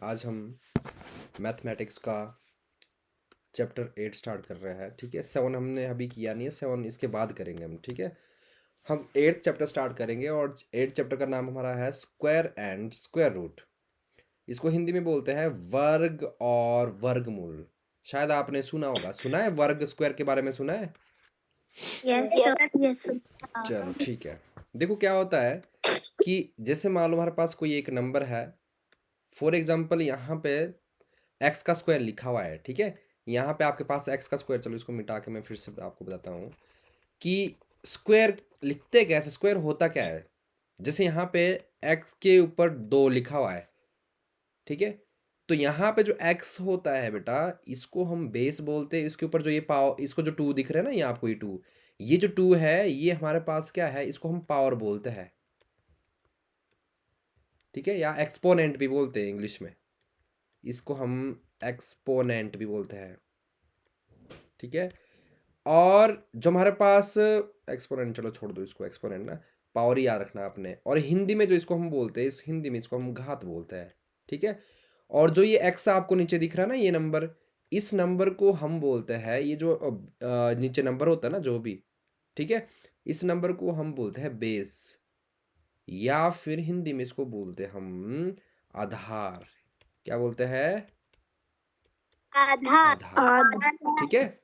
आज हम मैथमेटिक्स का चैप्टर 8 स्टार्ट कर रहे हैं। ठीक है, 7 हमने अभी किया नहीं है, 7 इसके बाद करेंगे हम। ठीक है, हम 8th चैप्टर स्टार्ट करेंगे और 8th चैप्टर का नाम हमारा है स्क्वायर एंड स्क्वायर रूट। इसको हिंदी में बोलते हैं वर्ग और वर्गमूल। शायद आपने सुना होगा, सुना है वर्ग स्क्वायर के बारे में सुना है? यस यस चलो ठीक है। देखो क्या होता है कि जैसे मान लो हमारे पास कोई एक नंबर है, फॉर एग्जांपल यहाँ पे एक्स का स्क्वायर लिखा हुआ है। ठीक है, यहाँ पे आपके पास एक्स का स्क्वायर, चलो इसको मिटा के मैं फिर से आपको बताता हूँ कि स्क्वायर लिखते कैसे, स्क्वायर होता क्या है। जैसे यहाँ पे एक्स के ऊपर 2 लिखा हुआ है। ठीक है, तो यहाँ पे जो एक्स होता है बेटा, इसको हम बेस बोलते हैं। इसके ऊपर जो ये पावर, इसको जो 2 दिख रहा है ना, ये आपको ये जो 2 है, ये हमारे पास क्या है, इसको हम पावर बोलते हैं। ठीक है, या एक्सपोनेंट भी बोलते हैं इंग्लिश में, इसको हम एक्सपोनेंट भी बोलते हैं। ठीक है, और जो हमारे पास एक्सपोनेंट, चलो छोड़ दो इसको, एक्सपोनेंट ना, पावर ही याद रखना आपने। और हिंदी में जो इसको हम बोलते हैं, इस हिंदी में इसको हम घात बोलते हैं। ठीक है, और जो ये एक्स आपको नीचे दिख रहा है ना, ये नंबर, इस नंबर को हम बोलते हैं, ये जो नीचे नंबर होता है ना जो भी, ठीक है, इस नंबर को हम बोलते हैं बेस, या फिर हिंदी में इसको बोलते हैं हम आधार। क्या बोलते हैं? आधार। ठीक है,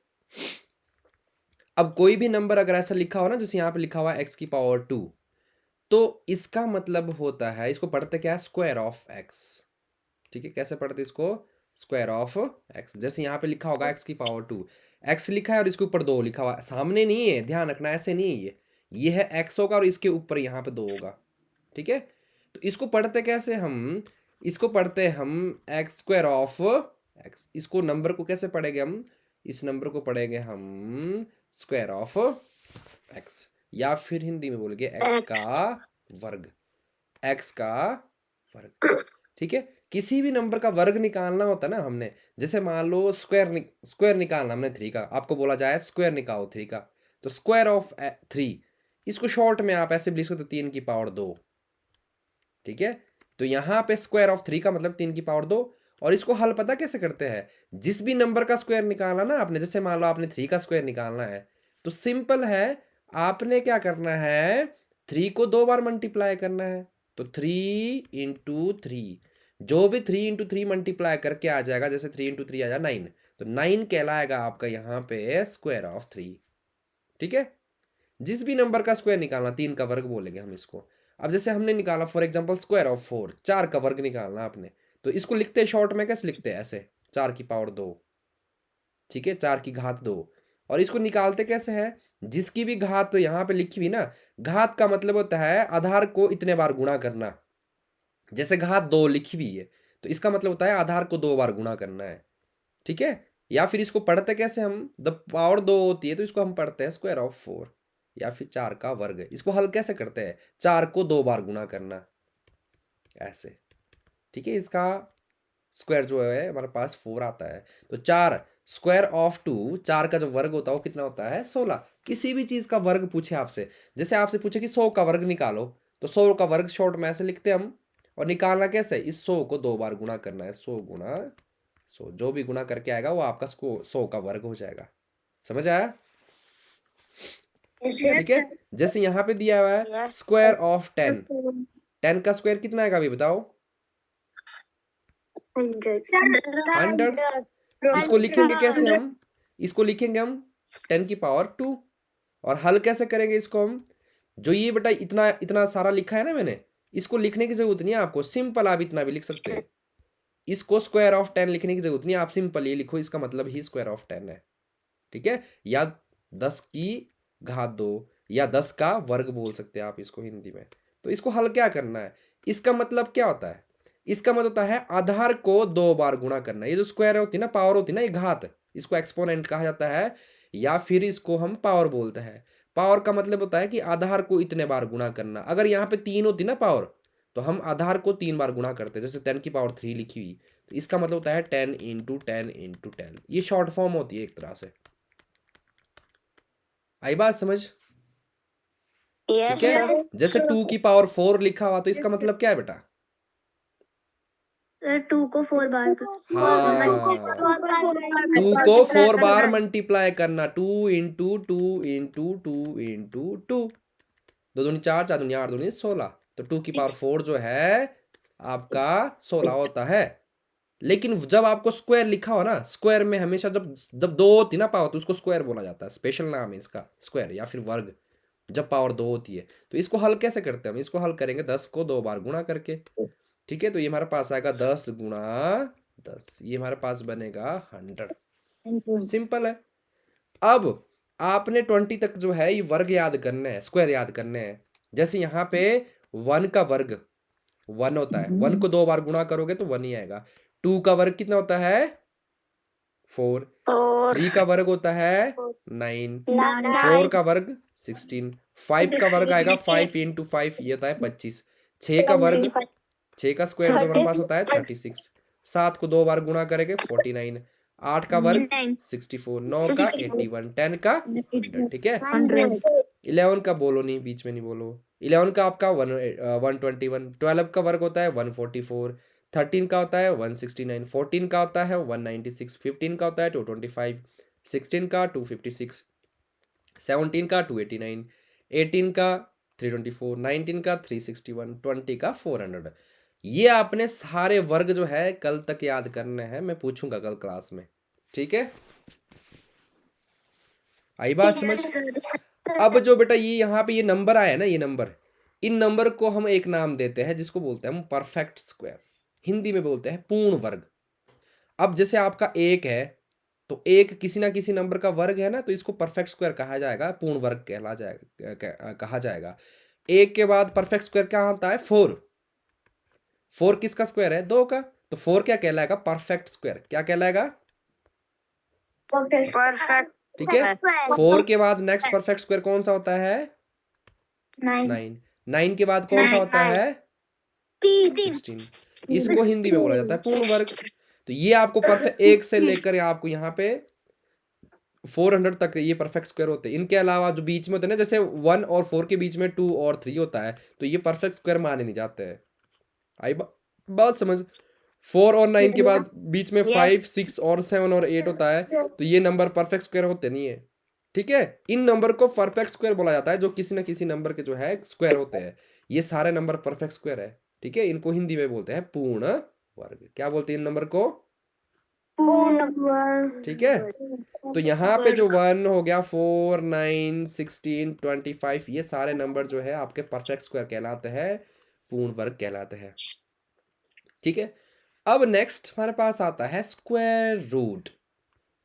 अब कोई भी नंबर अगर ऐसा लिखा हो ना, जैसे यहाँ पे लिखा हुआ है एक्स की पावर 2, तो इसका मतलब होता है, इसको पढ़ते क्या है, स्क्वायर ऑफ एक्स। ठीक है, कैसे पढ़ते इसको, स्क्वायर ऑफ एक्स। जैसे यहाँ पे लिखा होगा एक्स की पावर 2, एक्स लिखा है और इसके ऊपर 2 लिखा हुआ है, सामने नहीं है, ध्यान रखना, ऐसे नहीं है, ये है एक्स होगा और इसके ऊपर यहाँ पे 2 होगा। ठीक है, तो इसको पढ़ते कैसे हम, इसको पढ़ते हम एक्स स्क्वायर ऑफ एक्स। इसको नंबर को कैसे पढ़ेंगे हम, इस नंबर को पढ़ेंगे हम स्क्वायर ऑफ एक्स, या फिर हिंदी में बोलेंगे एक्स का वर्ग, एक्स का वर्ग। ठीक है, किसी भी नंबर का वर्ग निकालना होता है ना हमने, जैसे मान लो स्क्वायर निकालना हमने 3 का, आपको बोला जाए स्क्वायर निकालो 3 का, तो स्क्वायर ऑफ 3, इसको शॉर्ट में आप ऐसे भी लिख सकते हो, 3 की पावर 2। ठीक है, तो यहाँ पे स्क्वायर ऑफ 3 का मतलब 3 की पावर 2। और इसको हल पता कैसे करते हैं, जिस भी नंबर का स्क्वायर निकालना ना आपने, जैसे मान लो आपने 3 का स्क्वायर निकालना है, तो सिंपल है, आपने क्या करना है, 3 को 2 बार मल्टीप्लाई करना है। तो 3 इंटू 3, जो भी 3 इंटू 3 मल्टीप्लाई करके आ जाएगा, जैसे 3 इंटू 3 आ जाए 9, तो 9 कहलाएगा आपका यहाँ पे स्क्वायर ऑफ 3। ठीक है, जिस भी नंबर का स्क्वायर निकालना, 3 का वर्ग बोलेंगे हम इसको। अब जैसे हमने निकाला फॉर एग्जांपल स्क्वायर ऑफ 4, 4 का वर्ग निकालना आपने, तो इसको लिखते हैं शॉर्ट में, कैसे लिखते हैं, ऐसे 4 की पावर 2। ठीक है, 4 की घात 2। और इसको निकालते कैसे है, जिसकी भी घात यहाँ पे लिखी हुई ना, घात का मतलब होता है आधार को इतने बार गुणा करना। जैसे घात 2 लिखी हुई है, तो इसका मतलब होता है आधार को 2 बार गुणा करना है। ठीक है, या फिर इसको पढ़ते कैसे हम, द पावर 2 होती है तो इसको हम पढ़ते हैं स्क्वायर ऑफ 4, या फिर 4 का वर्ग। इसको हल कैसे करते हैं, 4 को 2 बार गुणा करना, ऐसे। ठीक है, इसका स्क्वायर जो है हमारे पास 4 आता है, तो 4 स्क्वायर ऑफ 2, 4 का जो वर्ग होता है वो कितना होता है, 16। किसी भी चीज का वर्ग पूछे आपसे, जैसे आपसे पूछे कि 100 का वर्ग निकालो, तो 100 का वर्ग शॉर्ट में ऐसे लिखते हैं हम। और निकालना कैसे, इस 100 को 2 बार गुणा करना है, 100 गुणा 100, जो भी गुणा करके आएगा वो आपका 100 का वर्ग हो जाएगा। समझ आया? ठीक है, जैसे यहाँ पे दिया हुआ है स्क्वायर ऑफ 10, 10 का स्क्वायर कितना आएगा अभी बताओ, 100। इसको लिखेंगे कैसे हम, इसको लिखेंगे हम 10 की पावर 2। और हल कैसे करेंगे इसको हम, जो ये बेटा इतना इतना सारा लिखा है ना मैंने, इसको लिखने की जरूरत नहीं है आपको, सिंपल आप इतना भी लिख सकते हैं। इसको स्क्वायर ऑफ 10 लिखने की जरूरत नहीं है, आप सिंपल ये लिखो, इसका मतलब ही स्क्वायर ऑफ 10 है। ठीक है, या 10 की घात 2, या 10 का वर्ग बोल सकते हैं आप इसको हिंदी में। तो इसको हल क्या करना है, इसका मतलब क्या होता है, इसका मतलब होता है आधार को 2 बार गुणा करना। ये जो स्क्वायर होती है ना, पावर होती है ना, ये घात, इसको एक्सपोनेंट कहा जाता है, या फिर इसको हम पावर बोलते हैं। पावर का मतलब होता है कि आधार को इतने बार गुणा करना। अगर यहाँ पे 3 होती ना पावर, तो हम आधार को 3 बार गुणा करते हैं, जैसे 10 की पावर 3 लिखी हुई, तो इसका मतलब होता है 10 इंटू 10 इंटू 10। ये शॉर्ट फॉर्म होती है एक तरह से। आई बात समझ? यस ठीक है, जैसे 2 की पावर 4 लिखा हुआ, तो इसका मतलब क्या है बेटा, 2 को 4 बार हाँ, 2 को 4 बार मल्टीप्लाई करना, 2 इंटू 2 इंटू 2 इंटू 2, 2 दूनी 4, 4 दूनी 8, 2 दूनी 16, तो 2 की पावर 4 जो है आपका 16 होता है। लेकिन जब आपको स्क्वायर लिखा हो ना, स्क्वायर में हमेशा जब जब 2 होती ना पावर, तो उसको स्क्वायर बोला जाता है, स्पेशल नाम है इसका स्क्वायर या फिर वर्ग, जब पावर 2 होती है। तो इसको हल कैसे करते हैं हम? इसको हल करेंगे 10 को 2 बार गुणा करके, ठीक है। तो ये हमारे पास आएगा 10 गुणा 10, ये हमारे पास बनेगा 100। सिंपल है। अब आपने 20 तक जो है ये वर्ग याद करने हैं, स्क्वायर याद करने हैं। जैसे यहाँ पे 1 का वर्ग 1 होता है, 1 को 2 बार गुणा करोगे तो 1 ही आएगा। 2 का वर्ग कितना होता है? 4। 3 का वर्ग होता है 9। 4 का वर्ग 16। 5 का वर्ग आएगा 5 इंटू 5, ये होता है 25। 6 का वर्ग, 6 का स्क्वायर जो हमारे पास होता है 36। 7 को 2 बार गुणा करेंगे 49। 8 का वर्ग 64। 9 का 81। 10 का 100, ठीक है। 11 का बोलो नहीं, बीच में नहीं बोलो। 11 का आपका 121। 12 का वर्ग होता है 144। 13 का होता है 169। 14 का होता है 196। 15 का होता है 225। 16 का 256। 17 का 289। 18 का 324। 19 का 361। 20 का 400। ये आपने सारे वर्ग जो है कल तक याद करने हैं, मैं पूछूंगा कल क्लास में, ठीक है। आई बात समझ? अब जो बेटा ये यहाँ पे ये नंबर आया ना, ये नंबर, इन नंबर को हम एक नाम देते हैं जिसको बोलते हैं हम परफेक्ट स्क्वायर, हिंदी में बोलते हैं पूर्ण वर्ग। अब जैसे आपका 1 है, तो 1 किसी ना किसी नंबर का वर्ग है ना, तो इसको परफेक्ट स्क्वायर कहा जाएगा, पूर्ण वर्ग कहला जाएगा, कहा जाएगा। 1 के बाद परफेक्ट स्क्वायर क्या होता है? 4। 4 किसका स्क्वायर है? 2 का। तो 4 क्या कहलाएगा? Perfect square. क्या कहलाएगा? परफेक्ट। ठीक है। 4 के बाद नेक्स्ट परफेक्ट स्क्वायर कौन सा होता है? 9। 9 के बाद कौन सा होता है? 16। इसको हिंदी में बोला जाता है पूर्ण वर्ग। तो ये आपको परफेक्ट 1 से लेकर आपको यहाँ पे 400 तक ये परफेक्ट स्क्वायर होते हैं। इनके अलावा जो बीच में होते हैं ना, जैसे 1 और 4 के बीच में 2 और 3 होता है, तो ये परफेक्ट स्क्वायर माने नहीं जाते हैं। आई बात समझ? 4 और 9 के बाद बीच में 5, 6 और 7 और 8 होता है, तो ये नंबर परफेक्ट स्क्वायर होते नहीं है, ठीक है। इन नंबर को परफेक्ट स्क्वायर बोला जाता है, जो किसी ना किसी नंबर के जो है स्क्वायर होते हैं। ये सारे नंबर परफेक्ट स्क्वायर है, ठीक है। इनको हिंदी में बोलते हैं पूर्ण वर्ग। क्या बोलते हैं इन नंबर को? पूर्ण वर्ग। ठीक है। तो यहाँ पे जो 1 हो गया, 4, 9, 16, 25, ये सारे नंबर जो है आपके परफेक्ट स्क्वायर कहलाते हैं, पूर्ण वर्ग कहलाते हैं, ठीक है। अब नेक्स्ट हमारे पास आता है स्क्वायर रूट,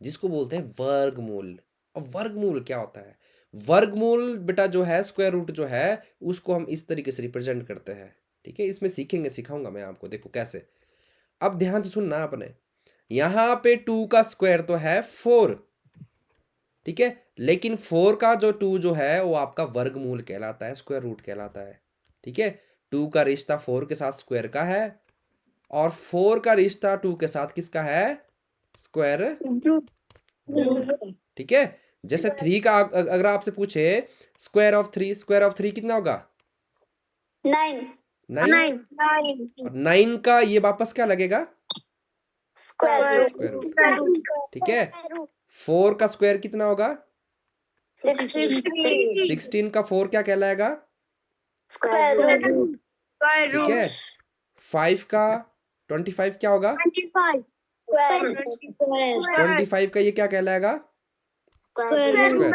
जिसको बोलते हैं वर्गमूल। अब वर्गमूल क्या होता है? वर्गमूल बेटा जो है, स्क्वायर रूट जो है, उसको हम इस तरीके से रिप्रेजेंट करते हैं, ठीक है। इसमें सीखेंगे, सिखाऊंगा मैं आपको, देखो कैसे। अब ध्यान से सुनना आपने, यहां पे 2 का स्क्वायर तो है 4, ठीक है। लेकिन 4 का जो 2 जो है वो आपका वर्गमूल कहलाता है, स्क्वायर रूट कहलाता है, ठीक है। 2 का रिश्ता 4 के साथ स्क्वायर का है, और 4 का रिश्ता 2 के साथ किसका है? स्क्वायर, ठीक है। जैसे 3 का अगर आपसे पूछे स्क्वायर ऑफ 3, स्क्वायर ऑफ 3 कितना होगा? 9। 9। और 9 का ये वापस क्या लगेगा? स्क्वायर रूट, ठीक है। 4 का स्क्वायर कितना होगा? 16 का 4 क्या कहलाएगा? स्क्वायर ठीक है। 5 का 25 क्या होगा? 25 का ये क्या कहलाएगा? स्क्वायर,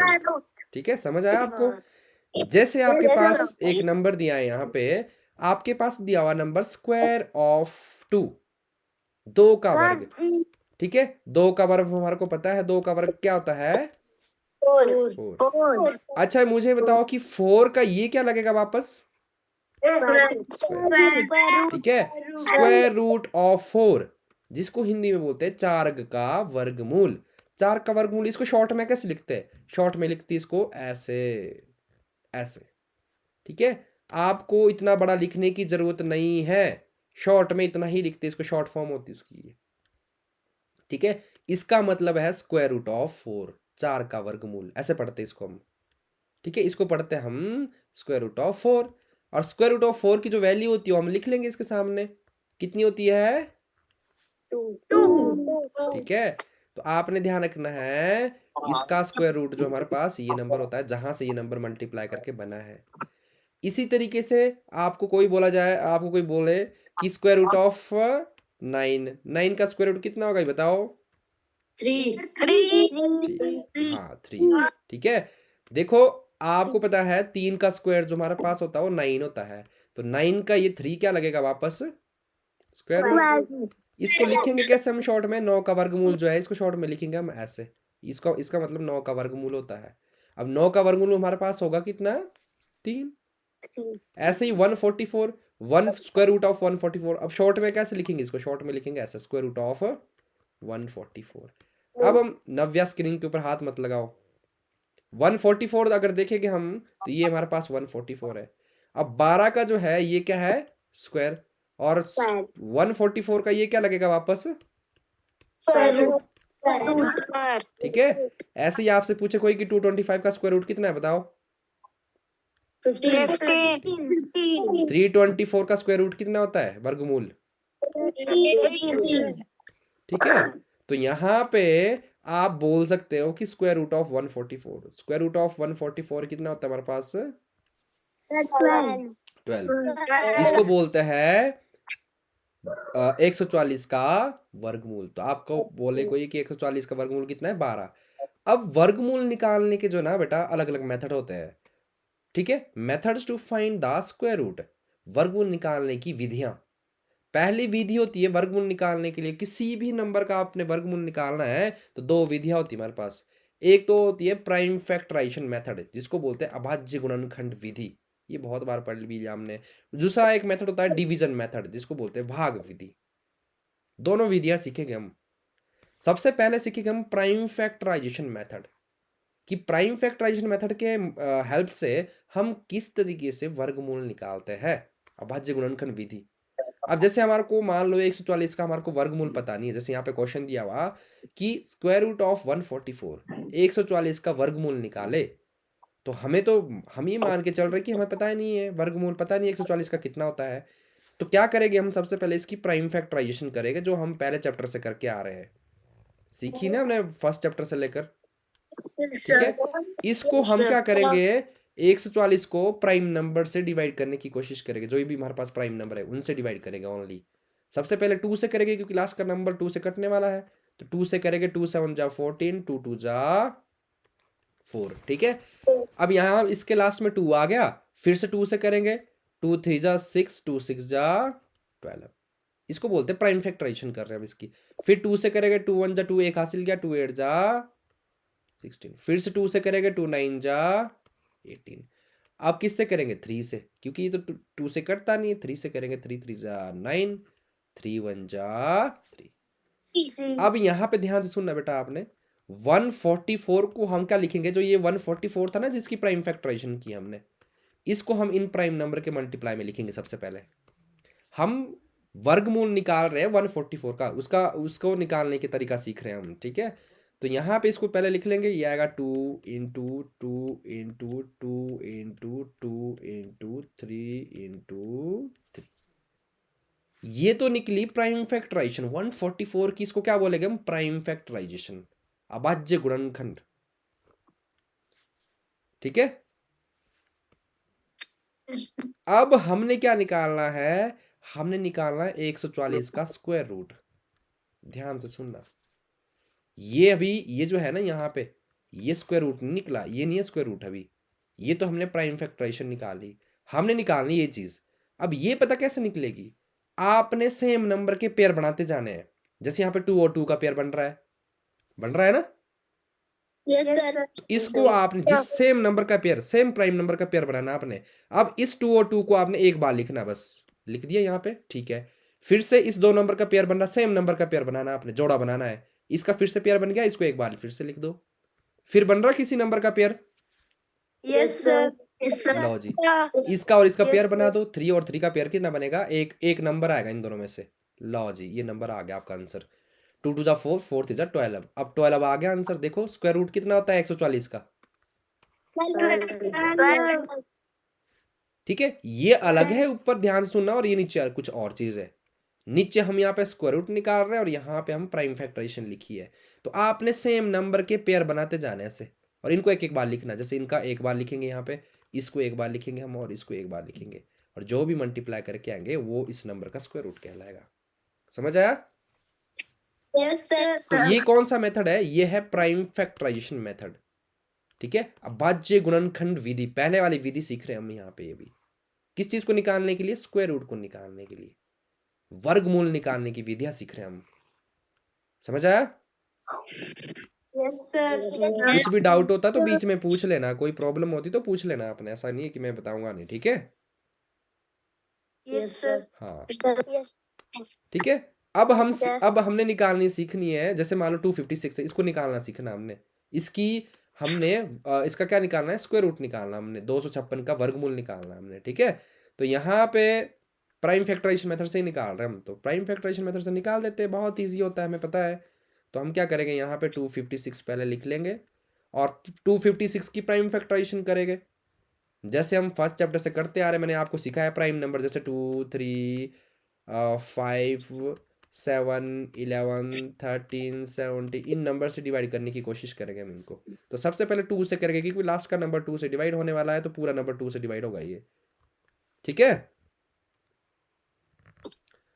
ठीक है। समझ आया आपको? जैसे आपके पास एक नंबर दिया है, यहाँ पे आपके पास दिया हुआ नंबर स्क्वायर ऑफ 2, 2 का वर्ग, ठीक है। 2 का वर्ग हमारे को पता है, 2 का वर्ग क्या होता है? 4। अच्छा मुझे बताओ कि 4 का ये क्या लगेगा वापस? स्क्वायर, ठीक है। स्क्वायर रूट ऑफ 4, जिसको हिंदी में बोलते हैं 4 का वर्गमूल। 4 का वर्गमूल, इसको शॉर्ट में कैसे लिखते हैं? शॉर्ट में लिखती है इसको ऐसे, ऐसे, ठीक है। आपको इतना बड़ा लिखने की जरूरत नहीं है, शॉर्ट में इतना ही लिखते हैं, इसको शॉर्ट फॉर्म होती है इसकी, ठीक है। इसका मतलब है स्क्वायर रूट ऑफ 4, 4 का वर्गमूल, ऐसे पढ़ते हैं इसको हम, ठीक है। इसको पढ़ते हैं हम स्क्वायर रूट ऑफ 4, और स्क्वायर रूट ऑफ 4 की जो वैल्यू होती है वो हम लिख लेंगे इसके सामने, कितनी होती है? ठीक है, तो आपने ध्यान रखना है इसका स्क्वायर रूट जो हमारे पास ये नंबर होता है जहां से ये नंबर मल्टीप्लाई करके बना है। इसी तरीके से आपको कोई बोले कि स्क्वायर रूट ऑफ 9 का स्क्वायर रूट कितना होगा, ये बताओ। 3 हाँ 3। ठीक है, देखो आपको पता है 3 का स्क्वायर जो हमारे पास होता है वो 9 होता है, तो 9 का ये 3 क्या लगेगा वापस, स्क्वायर रूट। इसको लिखेंगे कैसे हम शॉर्ट में, 9 का वर्गमूल जो है इसको शॉर्ट में लिखेंगे हम ऐसे, इसका मतलब 9 का वर्गमूल होता है। अब 9 का वर्गमूल हमारे पास होगा कितना, 3। ऐसे ही 144, 1 स्क्वायर रूट ऑफ 144, अब शॉर्ट में कैसे लिखेंगे इसको, शॉर्ट में लिखेंगे ऐसे स्क्वायर रूट ऑफ 144। अब हम नव्या स्क्रीन के ऊपर हाथ मत लगाओ, 144 अगर देखेंगे हम तो ये हमारे पास 144 है। अब 12 का जो है ये क्या है, स्क्वायर, और 144 का ये क्या लगेगा वापस, ठीक है। ऐसे ही आपसे पूछे कोई कि 225 का स्क्वायर रूट कितना है बताओ, 324 का स्क्वायर रूट कितना होता है वर्गमूल, ठीक है। तो यहाँ पे आप बोल सकते हो कि square root of 144, square root of 144 कितना होता है हमारे पास, 12। इसको बोलते हैं 144 का वर्गमूल। तो आपको बोले कोई कि 144 का वर्गमूल कितना है, 12। अब वर्गमूल निकालने के जो ना बेटा अलग अलग मेथड होते हैं, ठीक है। Methods to find the square root, वर्गमूल निकालने की विधियां। पहली विधि होती है वर्गमूल निकालने के लिए, किसी भी नंबर का आपने वर्गमूल निकालना है तो दो विधियां होती है हमारे पास। एक तो होती है प्राइम फैक्टराइजेशन मेथड जिसको बोलते हैं अभाज्य गुणनखंड विधि, ये बहुत बार पढ़ ली हमने। दूसरा एक मेथड होता है डिवीजन मेथड जिसको बोलते हैं भाग विधि। दोनों विधियां सीखेंगे हम। सबसे पहले सीखेंगे हम प्राइम फैक्टराइजेशन मेथड, कि प्राइम फैक्टराइजेशन मेथड के हेल्प से हम किस तरीके से वर्गमूल निकालते हैं, अभाज्य गुणनखंड विधि। अब जैसे हमारे को मान लो 144 का हमारे को वर्गमूल पता नहीं है, जैसे यहाँ पे क्वेश्चन दिया हुआ कि स्क्वायर रूट ऑफ 144, 144 का वर्गमूल निकाले, तो हम ये मान के चल रहे कि हमें पता ही नहीं है वर्गमूल, पता नहीं 144 का कितना होता है। तो क्या करेंगे हम, सबसे पहले इसकी प्राइम फैक्टराइजेशन करेंगे जो हम पहले चैप्टर से करके आ रहे हैं, सीखी ना हमने फर्स्ट चैप्टर से लेकर, ठीक है। इसको हम क्या करेंगे, 144 को प्राइम नंबर से डिवाइड करने की कोशिश करेंगे, जो भी हमारे पास प्राइम नंबर है उनसे डिवाइड करेंगे ओनली। सबसे पहले 2 से करेंगे क्योंकि लास्ट का नंबर 2 से कटने वाला है, तो 2 से करेंगे, 2 7 जा 14, 2 2 जा 4, ठीक है। अब यहाँ इसके लास्ट में 2 आ गया, फिर से 2 से करेंगे, 2 3 जा 6, 2 6 जा 12, इसको बोलते हैं प्राइम फैक्टराइजेशन कर रहे हैं अब इसकी। फिर 2 से करेंगे, 2 1 जा 2, एक हासिल किया, 2 8 जा 16, फिर से 2 से करेंगे, 2 9 जा 18। अब किससे करेंगे, 3 से, क्योंकि ये तो 2 से कटता नहीं है, 3 से करेंगे, 3 3 जा 9, 3 1 जा 3। अब यहाँ पे ध्यान से सुनना बेटा आपने, 144 को हम क्या लिखेंगे, जो ये 144 था ना जिसकी प्राइम फैक्टराइजेशन की हमने, इसको हम इन प्राइम नंबर के मल्टीप्लाई में लिखेंगे। सबसे पहले हम वर्गमूल निकाल रहे हैं 144 का, उसको निकालने के तरीका सीख रहे हैं हम, ठीक है। तो यहाँ पे इसको पहले लिख लेंगे, ये आएगा 2 into 2 into 2 into 2 into 3 into 3। ये तो निकली प्राइम फैक्टराइजेशन 144 की, इसको क्या बोलेंगे हम, प्राइम फैक्टराइजेशन, अभाज्य गुणनखंड, ठीक है। अब हमने क्या निकालना है, हमने निकालना है 144 का स्क्वायर रूट। ध्यान से सुनना, ये अभी ये जो है ना यहाँ पे ये स्क्वायर रूट नहीं निकला, ये नहीं है स्क्वायर रूट अभी, ये तो हमने प्राइम फैक्टराइजेशन निकाली, हमने निकालनी ये चीज। अब ये पता कैसे निकलेगी, आपने सेम नंबर के पेयर बनाते जाने हैं, जैसे यहाँ पे 2 और 2 का पेयर बन रहा है ना। Yes sir. इसको आपने जिस सेम नंबर का पेयर, सेम प्राइम नंबर का पेयर बनाना आपने। अब इस 2 और 2 को आपने एक बार लिखना, बस लिख दिया यहाँ पे, ठीक है। फिर से इस 2 नंबर का पेयर बन रहा, सेम नंबर का पेयर बनाना आपने, जोड़ा बनाना है, इसका फिर से पेयर बन गया, इसको एक बार फिर से लिख दो, फिर बन रहा किसी नंबर का पेयर, यस सर। लो जी, इसका और इसका पेयर बना दो, 3 और 3 का पेयर कितना बनेगा, एक नंबर आएगा इन दोनों में से, लो जी ये नंबर आ गया आपका आंसर, 2 2 जा 4, 4 3 जा 12। अब 12 आ गया आंसर, देखो स्क्वायर रूट कितना होता है 144 का, ठीक है। ये अलग है ऊपर ध्यान से सुनना, और ये नीचे कुछ और चीज है, नीचे हम यहाँ पे स्क्वायर रूट निकाल रहे हैं और यहाँ पे हम प्राइम फैक्टराइजेशन लिखी है। तो आपने सेम नंबर के पेयर बनाते जाने ऐसे, और इनको एक एक बार लिखना। जैसे इनका एक बार लिखेंगे यहाँ पे, इसको एक बार लिखेंगे हम, और इसको एक बार लिखेंगे, और जो भी मल्टीप्लाई करके आएंगे वो इस नंबर का स्क्वायर रूट कहलाएगा। समझ आया? Yes sir. तो ये कौन सा मेथड है? ये है प्राइम फैक्टराइजेशन मेथड। ठीक है, अब भाज्य गुणनखंड विधि, पहले वाली विधि सीख रहे हैं हम यहाँ पे। ये भी किस चीज को निकालने के लिए? स्क्वायर रूट को निकालने के लिए, वर्गमूल निकालने की विधियां सीख रहे हैं हम। समझ आया? Yes sir. कुछ भी डाउट होता तो बीच में पूछ लेना, कोई प्रॉब्लम होती तो पूछ लेना आपने, ऐसा नहीं है कि मैं बताऊंगा नहीं। ठीक है? Yes sir. हाँ यस। ठीक है। अब हमने निकालनी सीखनी है, जैसे मान लो 256 है, इसको निकालना सीखना हमने। इसकी हमने इसका क्या निकालना है? स्क्वायर रूट निकालना हमने, 256 का वर्गमूल निकालना हमने। ठीक है, तो यहाँ पे प्राइम फैक्टराइजेशन मेथड से ही निकाल रहे हैं हम। तो प्राइम फैक्टराइजेशन मेथड से निकाल देते हैं, बहुत ईजी होता है, हमें पता है। तो हम क्या करेंगे, यहाँ पे 256 पहले लिख लेंगे और 256 की प्राइम फैक्टराइजेशन करेंगे, जैसे हम फर्स्ट चैप्टर से करते आ रहे हैं। मैंने आपको सिखाया प्राइम नंबर, जैसे 2 3 5 7 11 13 70, इन नंबर से डिवाइड करने की कोशिश करेंगे हम इनको। तो सबसे पहले 2 से करेंगे, क्योंकि लास्ट का नंबर 2 से डिवाइड होने वाला है, तो पूरा नंबर 2 से डिवाइड होगा ये। ठीक है,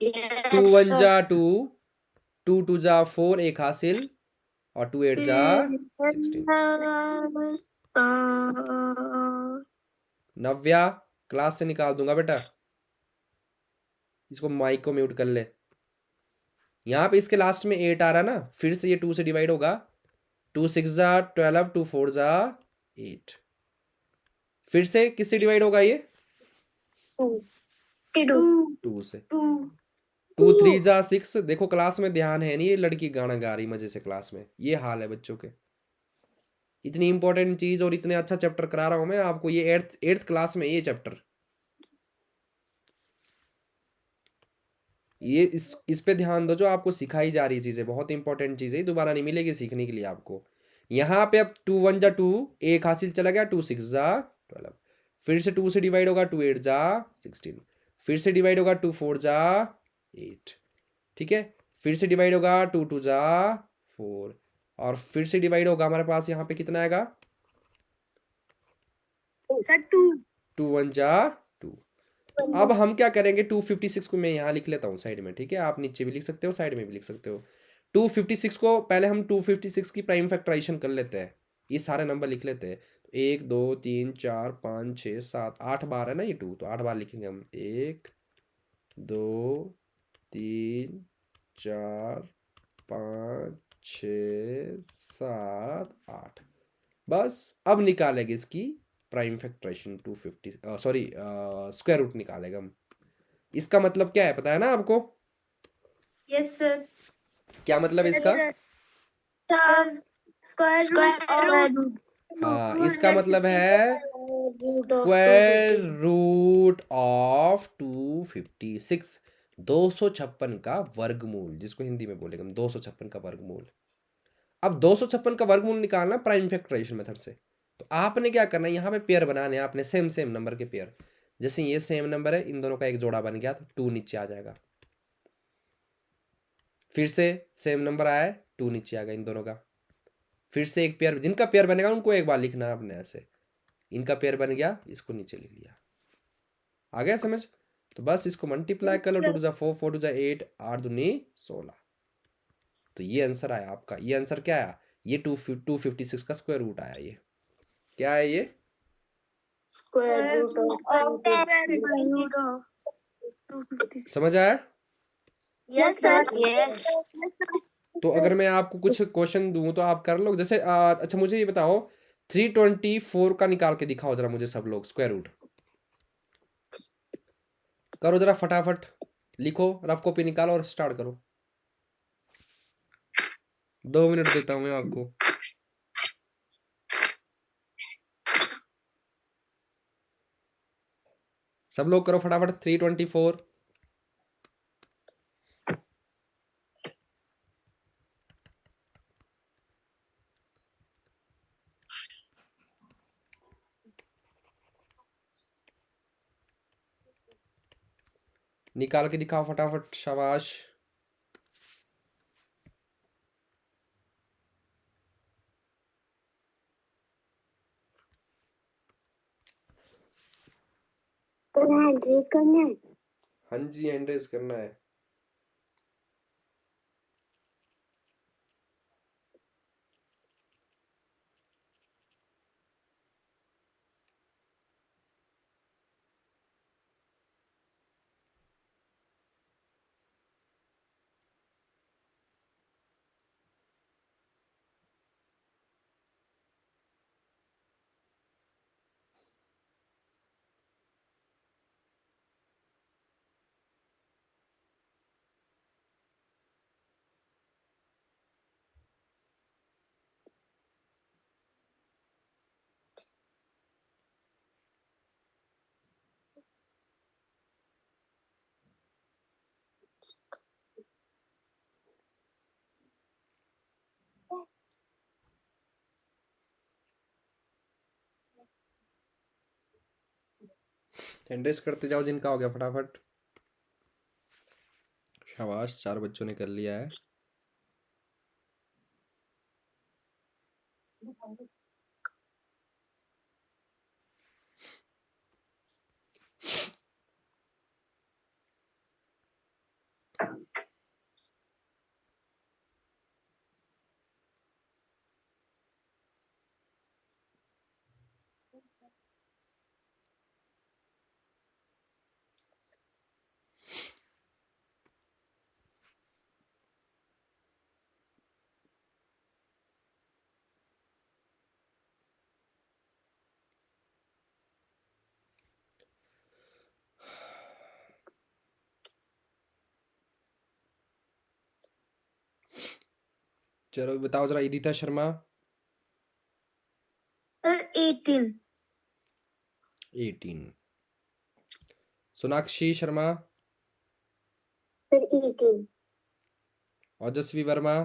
2 1 जा 2, 2 2 जा 4, एक हासिल, और 2 8 जा 16। नव्या, क्लास से निकाल दूंगा बेटा, इसको माइक को म्यूट कर ले। यहाँ पे इसके लास्ट में 8 आ रहा ना, फिर से ये 2 से डिवाइड होगा। 2 6 जा 12, 2 4 जा 8, फिर से किससे डिवाइड होगा ये? 2 से। 2 3 जा 6। देखो क्लास में ध्यान है नहीं, ये लड़की गाना गा रही मजे से क्लास में, ये हाल है बच्चों के। इतनी इंपॉर्टेंट चीज और इतने अच्छा चैप्टर करा रहा हूं मैं आपको, ये एट्थ क्लास में ये चैप्टर, ये इस पे ध्यान दो। जो आपको सिखाई जा रही है चीजें बहुत इंपॉर्टेंट चीजें, ये दोबारा नहीं मिलेगी सीखने के लिए आपको। यहाँ पे अब 2 1 जा 2, एक हासिल चला गया, 2 6 जा 12, फिर से 2 से डिवाइड होगा, 2 8 जा 16, फिर से डिवाइड होगा, 2 4 जा 8। ठीक है, फिर से डिवाइड होगा, 2 2 जा 4, और फिर से डिवाइड होगा हमारे पास यहाँ पे कितना आएगा? 2 1 जा 2। अब हम क्या करेंगे, 256 को मैं यहाँ लिख लेता हूँ साइड में। ठीक है, आप नीचे भी लिख सकते हो, साइड में भी लिख सकते हो। 256 को पहले हम 256 की प्राइम फैक्टराइजेशन कर लेते हैं, ये सारे नंबर लिख लेते हैं। तो 1 2 3 4 5 6 7 8 बार है ना ये 2, तो 8 बार लिखेंगे हम। 1 2 3 4 5 6 7 8। बस अब निकालेंगे इसकी prime factorisation 250, sorry square root निकालेगा हम। इसका मतलब क्या है पता है ना आपको? Yes sir. क्या मतलब है इसका? Square root. हाँ, इसका मतलब है स्क्वायर रूट ऑफ 256, 256 का वर्गमूल, जिसको हिंदी में बोलेंगे हम 256 का वर्गमूल। अब 256 का वर्गमूल निकालना प्राइम फैक्टराइजेशन मेथड से। तो आपने क्या करना है, यहाँ पे पेयर बनाने हैं आपने, सेम सेम नंबर के पेयर। जैसे ये सेम नंबर है, इन दोनों का एक जोड़ा बन गया, तो 2 नीचे आ जाएगा। फिर से सेम नंबर आया है, 2 नीचे आ गया इन दोनों का। फिर से एक पेयर, जिनका पेयर बनेगा उनको एक बार लिखना है आपने ऐसे। इनका पेयर बन गया, इसको नीचे लिख लिया। आ गया समझ? तो बस इसको मल्टीप्लाई कर लो, 2 2 जा 4, 4 2 जा 8, 8 दूनी 16। तो ये आंसर आया आपका। ये आंसर क्या आया? ये 256 का स्क्वायर रूट आया। ये क्या है? ये स्क्वायर रूट समझ आया? Yes sir. यस। तो अगर मैं आपको कुछ क्वेश्चन दूं तो आप कर लो। जैसे अच्छा मुझे ये बताओ, 324 का निकाल के दिखाओ जरा मुझे सब लोग, स्क्वायर रूट करो जरा फटाफट। लिखो, रफ कॉपी निकालो और स्टार्ट करो। 2 मिनट देता हूं मैं आपको। सब लोग करो फटाफट 324। निकाल के दिखाओ फटाफट, शाबाश। हैंड रेज करना है। हाँ जी, हैंड रेज करना है। हैंड रेज करते जाओ जिनका हो गया फटाफट। शाबाश, 4 बच्चों ने कर लिया है। चलो बताओ जरा, इदिता शर्मा। सर 18। 18। सोनाक्षी शर्मा। सर 18। ओजस्वी Verma.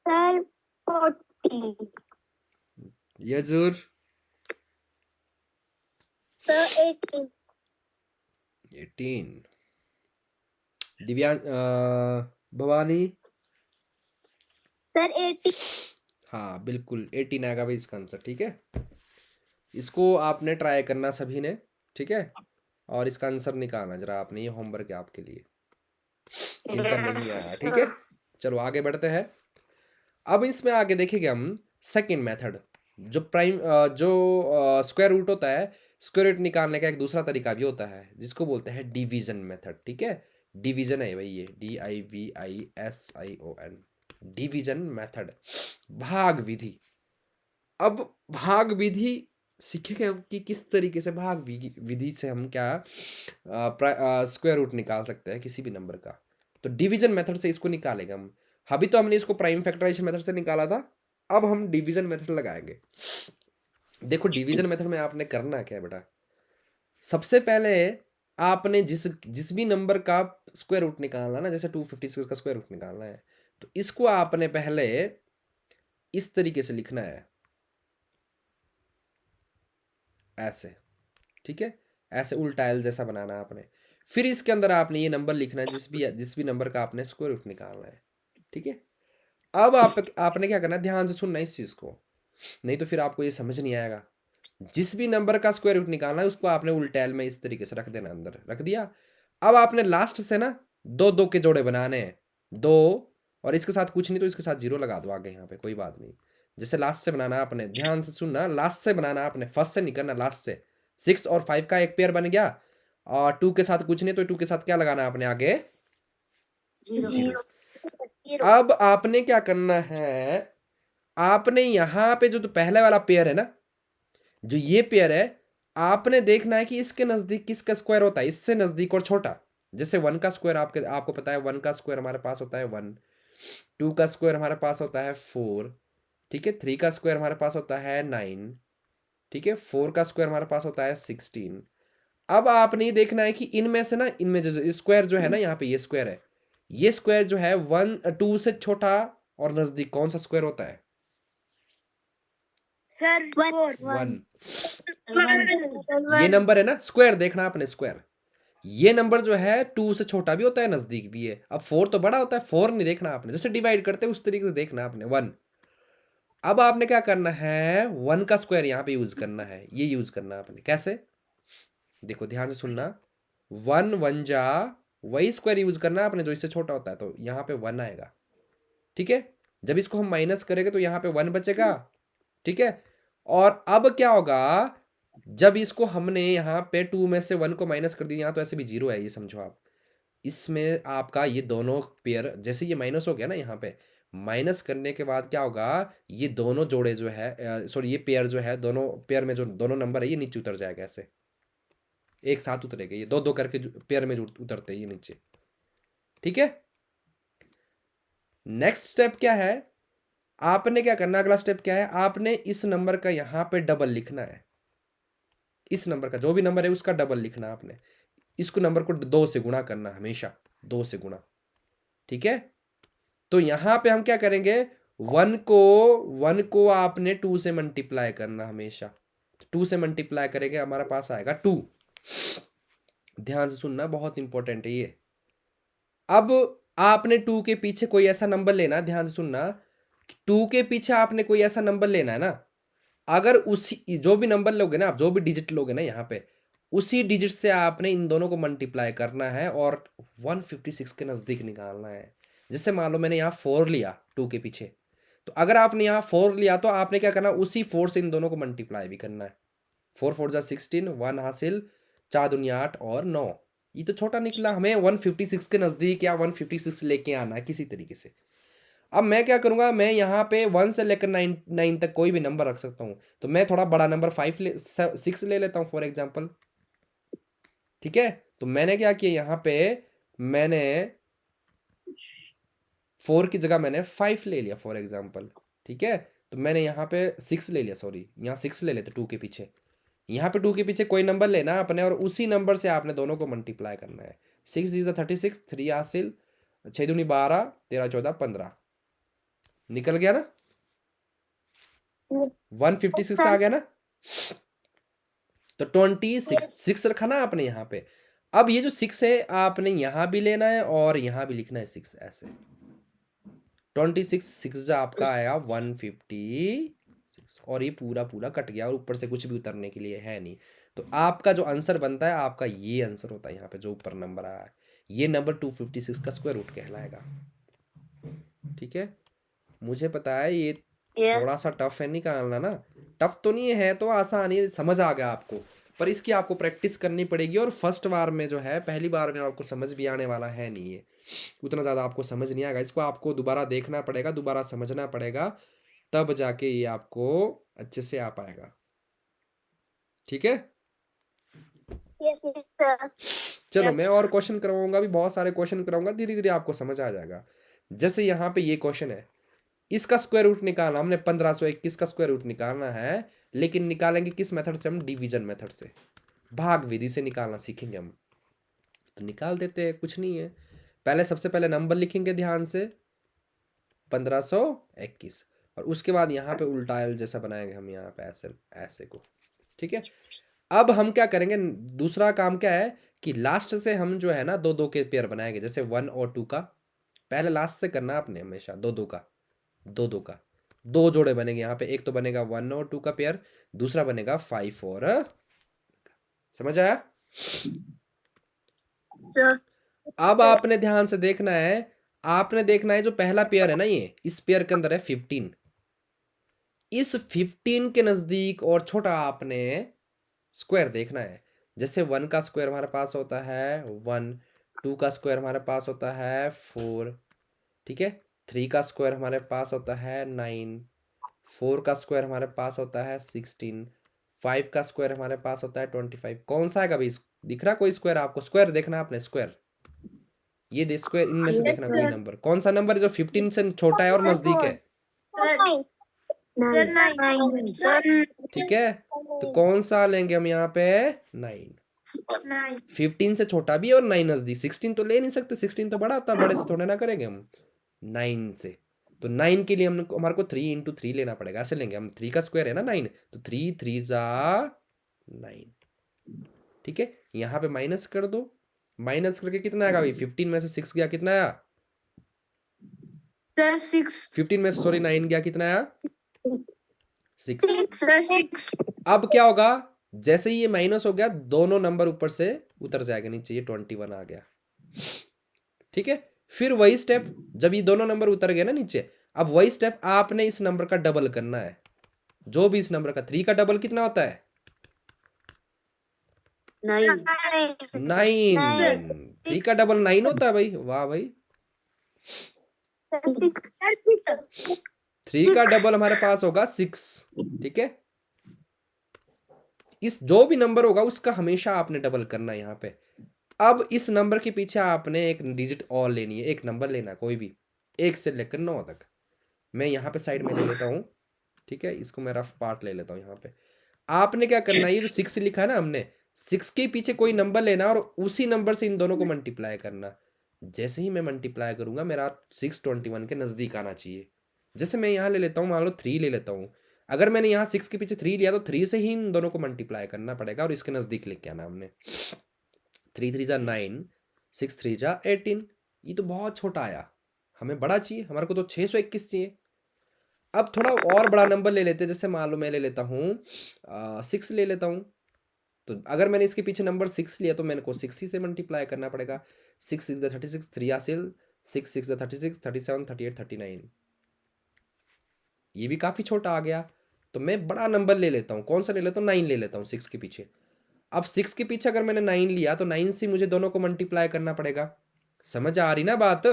Sir 40। Yajur. Sir 18। 18। Bhavani. Sir 80। हाँ बिल्कुल 18 आएगा भाई इसका आंसर, ठीक है। इसको आपने ट्राई करना सभी ने, ठीक है। और इसका आंसर निकालना जरा आपने, ये होमवर्क है आपके लिए जिनका नहीं आया, ठीक है। चलो आगे बढ़ते हैं। अब इसमें आगे देखेंगे हम सेकंड मेथड, जो जो स्क्वायर रूट होता है। स्क्वायर रूट निकालने का एक दूसरा तरीका भी होता है जिसको बोलते हैं डिवीजन मेथड, ठीक है। डिवीजन है भाई, ये DIVISION, डिवीजन मेथड, भाग विधि। अब भाग विधि सीखेंगे हम कि किस तरीके से भाग विधि से हम क्या स्क्वायर रूट निकाल सकते हैं किसी भी नंबर का। तो डिवीजन मेथड से इसको निकालेंगे हम। अभी तो हमने इसको प्राइम फैक्टराइजेशन मेथड से निकाला था, अब हम डिवीजन मेथड लगाएंगे। देखो डिवीजन मेथड में आपने करना क्या है बेटा, सबसे पहले आपने जिस जिस भी नंबर का स्क्वायर रूट निकालना ना, जैसे 256 का स्क्वायर रूट निकालना है, तो इसको आपने पहले इस तरीके से लिखना है, ऐसे, ठीक है। ऐसे उल्टा एल जैसा बनाना है आपने। फिर इसके अंदर आपने ये नंबर लिखना है जिस भी नंबर का आपने स्क्वायर रूट निकालना है, ठीक है। अब आपने क्या करना है, ध्यान से सुनना इस चीज को, नहीं तो फिर आपको ये समझ नहीं आएगा। जिस भी नंबर का स्क्वायर रूट निकालना है उसको आपने उल्टा एल में इस तरीके से रख देना, अंदर रख दिया। अब आपने लास्ट से ना दो दो के जोड़े बनाने हैं, दो, और इसके साथ कुछ नहीं तो इसके साथ जीरो लगा दो आगे, यहाँ पे कोई बात नहीं। जैसे लास्ट से बनाना आपने, ध्यान से सुनना, लास्ट से बनाना आपने, फर्स्ट से नहीं करना, लास्ट से। 6 और 5 का एक पेयर बन गया, और 2 के साथ कुछ नहीं तो 2 के साथ क्या लगाना आपने आगे, जीरो। अब आपने क्या करना है, आपने यहां पे जो तो पहले वाला पेयर है ना, जो ये पेयर है, आपने देखना है कि इसके नजदीक किसका स्क्वायर होता है, इससे नजदीक और छोटा। जैसे 1 का स्क्वायर आपको पता है, 1 का स्क्वायर हमारे पास होता है 1, 2 का स्क्वायर हमारे पास होता है 4, ठीक है। 3 का स्क्वायर हमारे पास होता है 9, ठीक है। 4 का स्क्वायर हमारे पास होता है 16। अब आपने ये देखना है कि इनमें से ना, इनमें जो स्क्वायर जो है ना, यहाँ पे ये स्क्वायर है, ये स्क्वायर जो है 2 से छोटा और नजदीक कौन सा स्क्वायर होता है, सर 4। 1। ये नंबर है ना, स्क्वायर देखना आपने, स्क्वायर। ये नंबर जो है 2 से छोटा भी होता है, नजदीक भी है। अब 4 तो बड़ा होता है, 4 नहीं देखना आपने, जैसे डिवाइड करते हैं उस तरीके से देखना आपने 1। अब आपने क्या करना है, 1 का स्क्वायर यहाँ पे यूज करना है, ये यूज करना है आपने। कैसे, देखो ध्यान से सुनना। 1 1 जा, वही स्क्वायर यूज करना है आपने जो इससे छोटा होता है, तो यहाँ पे 1 आएगा। ठीक है, जब इसको हम माइनस करेंगे तो यहाँ पे 1 बचेगा। ठीक है, और अब क्या होगा, जब इसको हमने यहाँ पे 2 में से 1 को माइनस कर दिया, यहाँ तो ऐसे भी 0 है, ये समझो आप। इसमें आपका ये दोनों पेयर, जैसे ये माइनस हो गया ना, यहाँ पे माइनस करने के बाद क्या होगा, ये दोनों जोड़े जो है, सॉरी ये पेयर जो है, दोनों पेयर में जो दोनों नंबर है ये नीचे उतर जाएगा, ऐसे एक साथ उतरेगा, ये दो दो करके पेयर में उतरते हैं ये नीचे। ठीक है, नेक्स्ट स्टेप क्या है, आपने क्या करना, अगला स्टेप क्या है, आपने इस नंबर का यहाँ पे डबल लिखना है। इस नंबर का जो भी नंबर है उसका डबल लिखना आपने। इसको नंबर को 2 से गुणा करना, हमेशा 2 से गुणा। ठीक है, तो यहां पे हम क्या करेंगे, 1 को आपने 2 से मल्टीप्लाई करना हमेशा। 2 से मल्टीप्लाई करेंगे, हमारे पास आएगा 2। ध्यान से सुनना, बहुत इंपॉर्टेंट है ये। अब आपने 2 के पीछे कोई ऐसा नंबर लेना, ध्यान से सुनना, 2 के पीछे आपने कोई ऐसा नंबर लेना है ना, अगर उसी जो भी नंबर लोगे ना आप, जो भी डिजिट लोगे ना यहाँ पे, उसी डिजिट से आपने इन दोनों को मल्टीप्लाई करना है और 156 के नजदीक निकालना है। जैसे मान लो मैंने यहाँ 4 लिया 2 के पीछे, तो अगर आपने यहाँ 4 लिया तो आपने क्या करना, उसी 4 से इन दोनों को मल्टीप्लाई भी करना है। 4 4 जा 16, 1 हासिल, 4 दुनिया 8 और 9। ये तो छोटा निकला, हमें 156 के नजदीक या 156 लेके आना है किसी तरीके से। अब मैं क्या करूंगा, मैं यहाँ पे 1 से लेकर 9 तक कोई भी नंबर रख सकता हूँ, तो मैं थोड़ा बड़ा नंबर 6 ले लेता हूँ फॉर एग्जाम्पल। ठीक है, तो मैंने क्या किया, यहाँ पे मैंने 4 की जगह मैंने 5 ले लिया फॉर एग्जाम्पल। ठीक है, तो मैंने यहाँ पे 6 ले लिया, सॉरी यहाँ 6 ले लेते 2 के पीछे। यहाँ पे 2 के पीछे कोई नंबर लेना है अपने, और उसी नंबर से आपने दोनों को मल्टीप्लाई करना है। 6 इज 36, 3 हासिल, 6 दूनी 12, 13 14 15, निकल गया ना, 156 आ गया ना। तो 26 रखा ना आपने यहाँ पे। अब ये जो 6 है आपने यहाँ भी लेना है और यहाँ भी लिखना है 6, ऐसे 26 6 आपका आया 156, और ये पूरा पूरा कट गया और ऊपर से कुछ भी उतरने के लिए है नहीं। तो आपका जो आंसर बनता है, आपका ये आंसर होता है, यहाँ पे जो ऊपर नंबर आया है ये नंबर 256 का स्क्वायर रूट कहलाएगा। ठीक है, मुझे पता है ये थोड़ा सा टफ है निकालना ना, टफ तो नहीं है, तो आसानी समझ आ गया आपको, पर इसकी आपको प्रैक्टिस करनी पड़ेगी। और फर्स्ट बार में जो है, पहली बार में आपको समझ भी आने वाला है नहीं, है उतना ज़्यादा आपको समझ नहीं आएगा, इसको आपको दोबारा देखना पड़ेगा, दोबारा समझना पड़ेगा, तब जाके ये आपको अच्छे से आ पाएगा। ठीक है, चलो मैं और क्वेश्चन करवाऊंगा, भी बहुत सारे क्वेश्चन कराऊंगा, धीरे धीरे आपको समझ आ जाएगा। जैसे यहाँ पे ये क्वेश्चन है, इसका स्क्वायर रूट निकालना, हमने 1521 का स्क्वायर रूट निकालना है, लेकिन निकालेंगे किस मेथड से, हम डिवीजन मेथड से, भाग विधि से निकालना सीखेंगे हम। तो निकाल देते हैं, कुछ नहीं है, पहले सबसे पहले नंबर लिखेंगे ध्यान से 1521, और उसके बाद यहाँ पे उल्टा एल जैसा बनाएंगे हम यहाँ पे, ऐसे ऐसे को। ठीक है, अब हम क्या करेंगे, दूसरा काम क्या है कि लास्ट से हम जो है ना 2 2 के पेयर बनाएंगे, जैसे 1 और 2 का, पहले लास्ट से करना आपने हमेशा, 2 2 का, 2 2 का, 2 जोड़े बनेंगे यहाँ पे, एक तो बनेगा 1 और 2 का पेयर, दूसरा बनेगा 5 और, समझ आया। अब आपने ध्यान से देखना है, आपने देखना है जो पहला पेयर है ना, ये इस पेयर के अंदर है 15, इस 15 के नजदीक और छोटा आपने स्क्वायर देखना है। जैसे 1 का स्क्वायर हमारे पास होता है 1, 2 का स्क्वायर हमारे पास होता है 4, ठीक है, 3 का स्क्वायर हमारे पास होता है 9, 4 का स्क्वायर हमारे पास होता है 16, 5 का स्क्वायर हमारे पास होता है 25। कौन सा है, कभी दिख रहा कोई स्क्वायर आपको, स्क्वायर देखना आपने, स्क्वायर ये दे स्क्वायर, इनमें से देखना कोई नंबर, कौन सा नंबर है जो 15 से छोटा है और नजदीक है। ठीक है, तो कौन सा लेंगे हम यहाँ पे, 9। 15 से छोटा भी है और 9 नजदीक, 16 तो ले नहीं सकते, 16 तो बड़ा होता है, बड़े से थोड़े ना करेंगे हम 9 से। तो 9 के लिए हमारे को 3 इंटू 3 लेना पड़ेगा, ऐसे लेंगे हम, 3 का स्क्वायर है ना 9, तो 3 3 जा 9। ठीक है, यहाँ पे माइनस कर दो, माइनस करके कितना आएगा भाई? 15 में से 6 गया, कितना आया? सर 6 15 में से सॉरी 9 गया, कितना आया? 6। सर 6 अब क्या होगा? जैसे ही ये माइनस हो गया, दोनों नंबर ऊपर से उतर जाएगा नीचे, ये 21 आ गया। ठीक है, फिर वही स्टेप, जब ये दोनों नंबर उतर गए ना नीचे, अब वही स्टेप आपने इस नंबर का डबल करना है। जो भी इस नंबर का 3 का डबल कितना होता है? 9 9। 3 का डबल 9 होता है भाई, वाह भाई। 3 का डबल हमारे पास होगा 6। ठीक है, इस जो भी नंबर होगा उसका हमेशा आपने डबल करना है यहाँ पे। अब इस नंबर के पीछे आपने एक डिजिट और लेनी है, एक नंबर लेना है कोई भी, 1 से लेकर 9 तक। मैं यहाँ पे साइड में ले लेता हूँ। ठीक है, इसको मैं रफ पार्ट ले लेता हूँ यहाँ पे। आपने क्या करना है, ये जो 6 लिखा है ना हमने, 6 के पीछे कोई नंबर लेना और उसी नंबर से इन दोनों को मल्टीप्लाई करना। जैसे ही मैं मल्टीप्लाई करूंगा, मेरा 621 के नज़दीक आना चाहिए। जैसे मैं यहाँ ले लेता हूँ, मान लो 3 ले लेता हूँ। अगर मैंने यहाँ 6 के पीछे 3 लिया तो 3 से ही इन दोनों को मल्टीप्लाई करना पड़ेगा और इसके नज़दीक लेके आना हमने। 3 3 जा 9, 6 3 जा 18। ये तो बहुत छोटा आया, हमें बड़ा चाहिए, हमारे को तो 621 चाहिए। अब थोड़ा और बड़ा नंबर ले लेते हैं, जैसे मान लो मैं ले लेता हूँ 6 ले लेता हूँ। तो अगर मैंने इसके पीछे नंबर 6 लिया तो मैंने को 6 ही से मल्टीप्लाई करना पड़ेगा। 6 6 जा 36, 3 हासिल, 6 6 जा 36, 37, 38, 39। ये भी काफ़ी छोटा आ गया, तो मैं बड़ा नंबर ले लेता हूँ। कौन सा ले लेता हूँ? 9 ले लेता हूँ 6 के पीछे। अब 6 के पीछे अगर मैंने 9 लिया तो 9 से मुझे दोनों को मल्टीप्लाई करना पड़ेगा। समझ आ रही ना बात?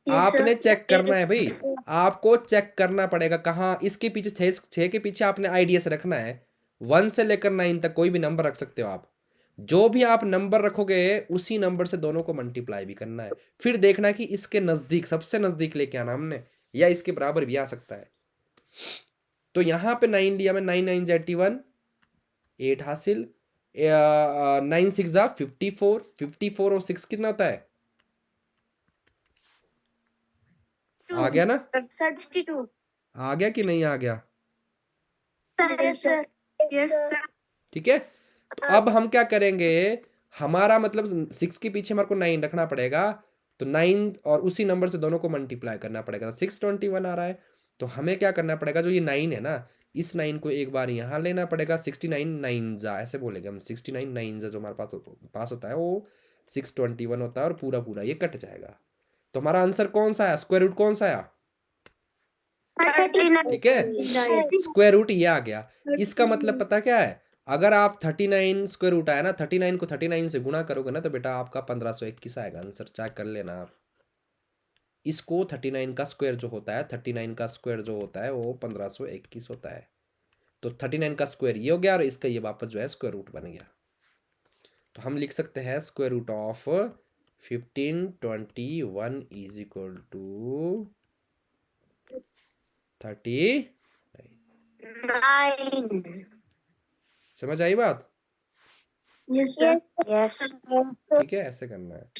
आपने चेक करना है भाई, आपको चेक करना पड़ेगा कहाँ, इसके पीछे 6 के पीछे आपने आइडियस रखना है। 1 से लेकर 9 तक कोई भी नंबर रख सकते हो आप। जो भी आप नंबर रखोगे उसी नंबर से दोनों को मल्टीप्लाई भी करना है। फिर देखना कि इसके नज़दीक, सबसे नज़दीक लेके आना हमने, या इसके बराबर भी आ सकता है। तो यहाँ पे 9 लिया मैं, 9 9 जा 81, 8 हासिल, 9 6 जा 54, 54 और 6 कितना होता है? आ गया ना? 62 आ गया कि नहीं आ गया? सर ठीक है, तो अब हम क्या करेंगे, हमारा मतलब 6 के पीछे हमारे को 9 रखना पड़ेगा, तो 9 और उसी नंबर से दोनों को मल्टीप्लाई करना पड़ेगा। तो 621 आ रहा है, तो हमें क्या करना पड़ेगा, जो ये 9 है ना, इस 9 को एक बार यहाँ लेना पड़ेगा। 69 9 जा ऐसे बोलेंगे हम, 69 9 जा जो हमारे पास होता है वो 621 होता है, और पूरा पूरा ये कट जाएगा। तो हमारा आंसर कौन सा है, स्क्वायर रूट कौन सा आया? ठीक है, स्क्वायर रूट ये आ गया। इसका मतलब पता क्या है, अगर आप 39 स्क्वायर रूट आया ना, 39 को 39 से गुणा करोगे ना, तो बेटा आपका 1521 आएगा आंसर। चेक कर लेना आप इसको। 39 का स्क्वायर जो होता है, 39 का स्क्वायर जो होता है वो 1521 होता है। तो 39 का स्क्वायर ये हो गया और इसका ये वापस जो है स्क्वायर रूट बन गया। तो हम लिख सकते हैं square root of 1521 is equal to 30। 9 समझ आई बात? यस ठीक है, ऐसे करना है।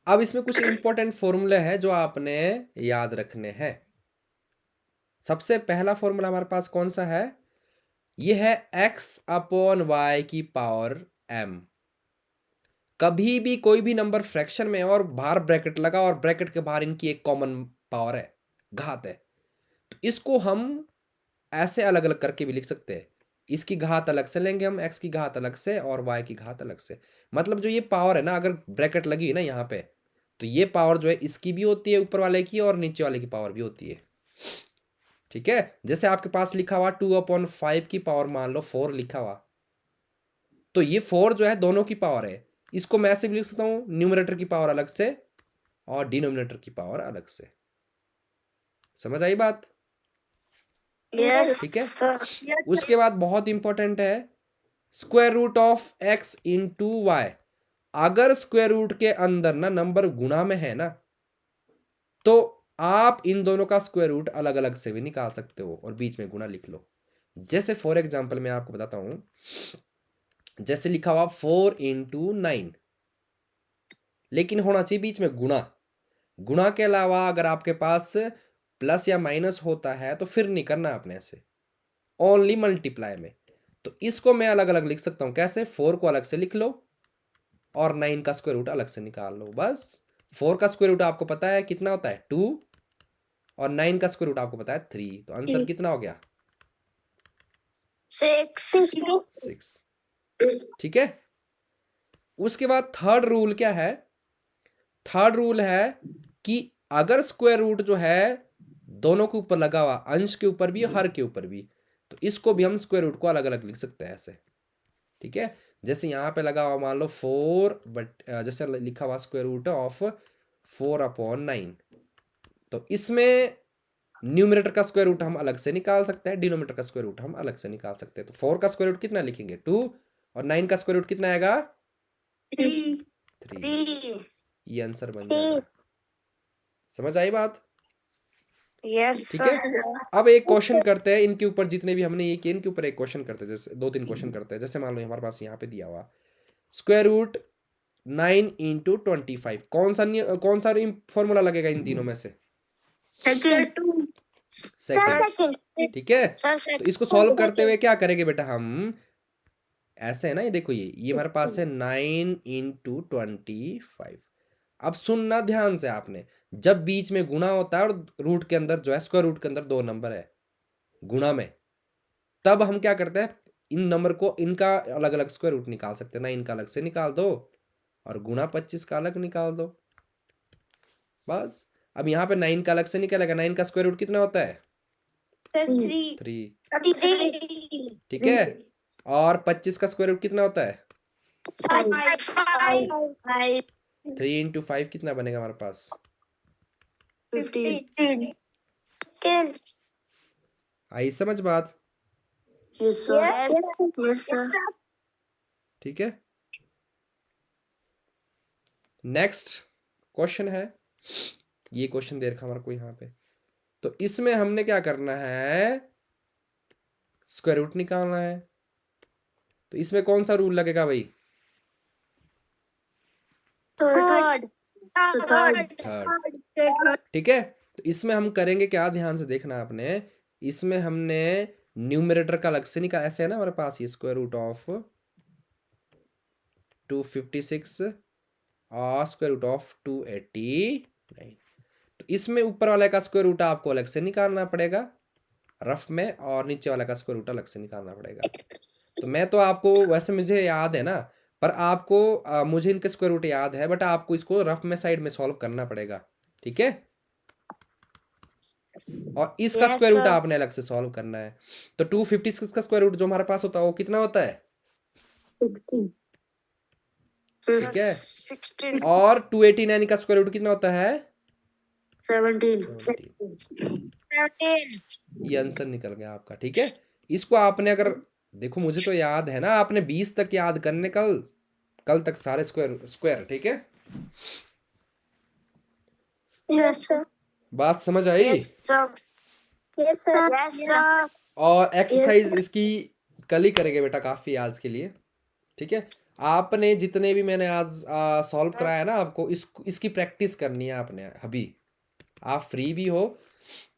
अब इसमें कुछ इंपॉर्टेंट फॉर्मूले हैं जो आपने याद रखने हैं। सबसे पहला फॉर्मूला हमारे पास कौन सा है, यह है x/y की पावर m। कभी भी कोई भी नंबर फ्रैक्शन में और बाहर ब्रैकेट लगा और ब्रैकेट के बाहर इनकी एक कॉमन पावर है, घात है, तो इसको हम ऐसे अलग अलग करके भी लिख सकते हैं। इसकी घात अलग से लेंगे हम, x की घात अलग से और y की घात अलग से। मतलब जो ये पावर है ना, अगर ब्रैकेट लगी है ना यहाँ पे, तो ये पावर जो है इसकी भी होती है ऊपर वाले की, और नीचे वाले की पावर भी होती है। ठीक है, जैसे आपके पास लिखा हुआ 2/5 की पावर मान लो 4 लिखा हुआ, तो ये 4 जो है दोनों की पावर है। इसको मैं ऐसे भी लिख सकता हूँ, न्यूमरेटर की पावर अलग से और डिनोमिनेटर की पावर अलग से। समझ आई बात? ठीक है, उसके बाद बहुत इंपॉर्टेंट है square root of x into y. अगर स्क्वायर रूट के अंदर ना नंबर गुणा में है ना, तो आप इन दोनों का स्क्वायर रूट अलग अलग से भी निकाल सकते हो और बीच में गुणा लिख लो। जैसे फॉर एग्जाम्पल मैं आपको बताता हूं, जैसे लिखा हुआ 4 इंटू 9, लेकिन होना चाहिए बीच में गुणा। गुणा के अलावा अगर आपके पास प्लस या माइनस होता है तो फिर नहीं करना आपने ऐसे, ओनली मल्टीप्लाई में। तो इसको मैं अलग अलग लिख सकता हूं। कैसे? 4 को अलग से लिख लो और 9 का स्क्वायर रूट अलग से निकाल लो। बस 4 का स्क्वायर रूट आपको पता है कितना होता है 2 और 9 का स्क्वायर रूट आपको पता है 3। तो आंसर कितना हो गया? 6। ठीक है। उसके बाद थर्ड रूल क्या है? थर्ड रूल है कि अगर स्क्वायर रूट जो है दोनों के ऊपर लगा हुआ, अंश के ऊपर भी हर के ऊपर भी, तो इसको भी हम स्क्वायर रूट को अलग अलग लिख सकते हैं ऐसे। ठीक है। जैसे यहां पे लगा हुआ मान लो 4 बट जैसे लिखा हुआ स्क्वायर रूट ऑफ 4/9, तो इसमें न्यूमरेटर का स्क्वायर रूट हम अलग से निकाल सकते हैं, डिनोमिनेटर का स्क्वायर रूट हम अलग से निकाल सकते हैं। तो 4 का स्क्वायर रूट कितना लिखेंगे 2 और 9 का स्क्वायर रूट कितना आएगा 3। ये आंसर बन जाएगा। समझ आई बात? यस ठीक है। अब एक क्वेश्चन करते हैं इनके ऊपर, जितने भी हमने ये किए इनके ऊपर एक क्वेश्चन करते हैं। जैसे 2-3 क्वेश्चन करते हैं। जैसे मान लो हमारे पास यहाँ पे दिया हुआ स्क्वायर रूट 9 × 25, कौन सा फॉर्मूला लगेगा इन तीनों में से? सेकंड। ठीक है। तो इसको सॉल्व करते हुए क्या करेंगे बेटा हम? ऐसे है ना, ये देखो, ये हमारे पास है 9 × 25। अब सुनना ध्यान से आपने, जब बीच में गुणा होता है और रूट के अंदर जो है स्क्वायर रूट के अंदर 2 नंबर है गुणा में, तब हम क्या करते हैं, इन नंबर को इनका अलग अलग स्क्वायर रूट निकाल सकते हैं ना। इनका अलग से निकाल दो और गुणा 25 का अलग निकाल दो। बस। अब यहाँ पे 9 का अलग से निकलेगा। 9 का स्क्वायर रूट कितना होता है 3। ठीक है। और 25 का स्क्वायर रूट कितना होता है 3 × 5 कितना बनेगा हमारे पास 15। आई समझ बात? Yes sir. ठीक है। नेक्स्ट क्वेश्चन है, ये क्वेश्चन दे रखा हमारे को यहाँ पे। तो इसमें हमने क्या करना है, स्क्वायर रूट निकालना है। तो इसमें कौन सा रूल लगेगा भाई? थर्ड। ठीक है। तो इसमें हम करेंगे क्या, ध्यान से देखना आपने। इसमें हमने न्यूमरेटर का अलग से निकाल, ऐसे है ना हमारे पास ये स्क्वायर रूट ऑफ 256 और स्क्वायर रूट ऑफ 289। तो इसमें ऊपर वाले का स्क्वायर रूट आपको अलग से निकालना पड़ेगा रफ में, और नीचे वाला का स्क्वायर रूट अलग से निकालना पड़ेगा। तो मैं तो आपको, वैसे मुझे याद है ना, पर आपको मुझे इनके स्क्वायर रूट याद है, बट आपको इसको रफ में साइड में सॉल्व करना पड़ेगा। ठीक है। और इसका Yes, स्क्वायर रूट sir. आपने अलग से सॉल्व करना है। तो 256 का स्क्वायर रूट जो हमारे पास होता है वो कितना होता है ठीक है। 16। और 289 का स्क्वायर रूट कितना होता है 17। 17। ये आंसर निकल गया आपका। ठीक है। इसको आपने अगर देखो, मुझे तो याद है ना, आपने 20 तक याद करने, कल तक सारे स्क्वायर। ठीक है। Yes sir. बात समझ आई? Yes sir. Yes sir. और एक्सरसाइज इसकी कल ही करेंगे बेटा, काफी आज के लिए। ठीक है। आपने जितने भी मैंने आज सॉल्व कराया ना आपको, इसकी प्रैक्टिस करनी है आपने अभी। आप फ्री भी हो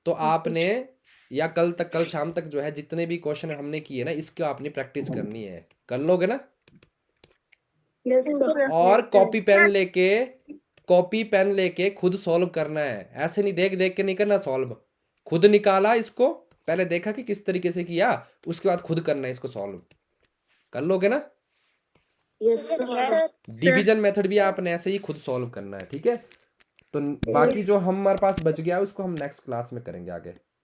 तो आपने, या कल शाम तक जो है जितने भी क्वेश्चन हमने किए ना, इसकी आपने प्रैक्टिस करनी है। कर लोगे ना? और कॉपी पेन लेके खुद सॉल्व करना है। ऐसे नहीं देख देख के नहीं करना सॉल्व। खुद निकाला इसको, पहले देखा कि किस तरीके से किया, उसके बाद खुद करना है इसको सॉल्व। कर लोगे ना? Yes sir. डिवीजन मेथड भी आपने ऐसे ही खुद सॉल्व करना है। ठीक है। तो बाकी जो हमारे पास बच गया उसको हम नेक्स्ट क्लास में करेंगे आगे।